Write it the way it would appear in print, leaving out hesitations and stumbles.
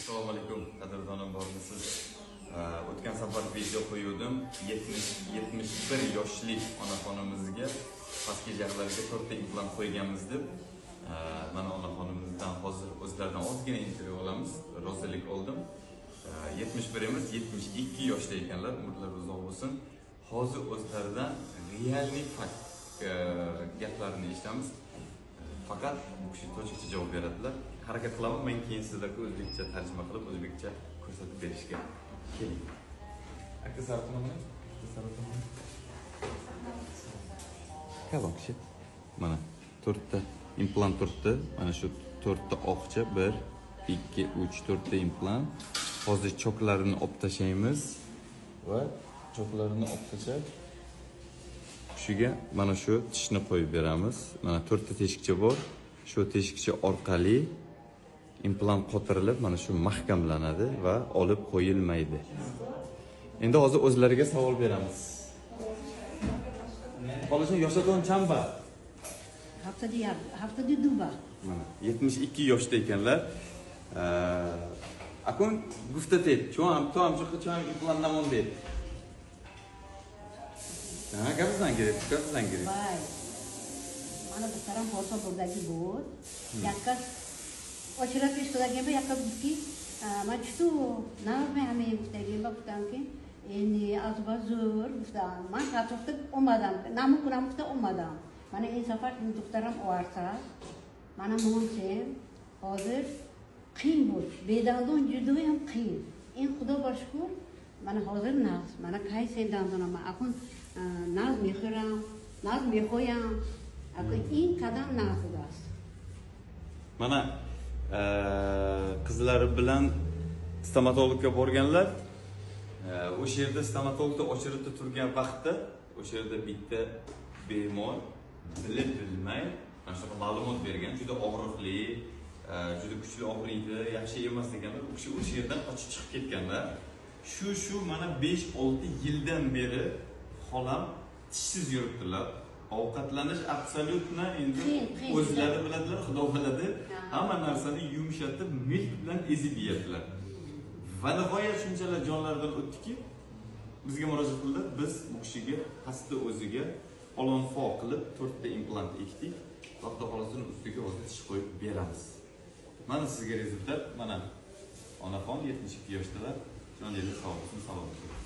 Assalomu alaykum, qadrdonim bormisiz? O'tgan safar video qo'ygandim. 71 yoshli onaxonimizga pastki jag'lariga 4 ta implant qo'yganmiz deb. Mana onaxonimizdan hozir o'zlaridan ozgina intervyu olamiz. Rozilik oldim. 71 emas, 72 yoshda ekanlar, umrlari uzoq bo'lsin. Hozir o'zlaridan realniy fakt gaplarini eshitamiz. Faqat bu kishi tojikcha javob beradilar. Harakat qilaman, men keyin sizlarga o'zbekcha tarjima qilib, o'zbekcha ko'rsatib berishga keling. Aka sarfnoma. Kalon kishi. Mana 4 ta implant turibdi. Mana shu 4 ta oqcha 1, 2, 3, 4 ta implant. Hozir choklarini olib tashlaymiz va choklarini olib tashlab tushiga mana shu tishni qo'yib beramiz. Mana 4 ta teshikcha bor. Shu teshikcha orqali implant qotirilib, mana shu mahkamlanadi va olib qo'yilmaydi. Endi hozir o'zlariga savol beramiz. Qolishni yoshadon chamba. Haftada duba. Mana 72 yoshda ekanlar. Akun guftate, chuam implant namon deydi. Gapizdan kerak. Vay. Mana bu taram hosa buradagi bor. Yakka ochirab eshitadigan yakka bizki, mana shu navme hamma guftagan guftanki, endi azbazur guftan. Men qattiq olmadim. Namu kuramda olmadim. Mana en safar doktoram ovarsa, mana monsen hozir qiyin bo'l. Bedandon juda ham qiyin. En xudo bashkur, mana hozir naqs, mana qaysi dandonama akun naz mixiram, naz mixoyam. Akun in qadam naqsidas. Mana qizlari bilan stomatologga borganlar. O'sha yerda stomatologda ochirib turgan vaqtda, o'sha yerda bitta bemor bilmay, mana shu ma'lumot bergan, juda og'riqli, juda kuchli og'riydi, yaxshi emas deganlar. U kishi o'sha yerdan qochib chiqib ketganlar. Shu mana 5-6 yildan beri xolam tishsiz yuribdilar. Ovqatlanish absolyutna endi o'zlari biladilar, xudo biladi. Hamma narsani yumshatib, milk bilan ezib yeyaptilar. Va nihoyat shunchalar jonlaridan o'tdiki, bizga murojaat qildi. Biz bu kishiga pastda o'ziga olonfo qilib 4 ta implant ekdik. Xudo xolosini ustiga o'zi tish qo'yib beramiz. Mana sizga rezultat, mana onaxon 72 yoshdalar. Joningiz sog' bo'lsin, salomat bo'ling.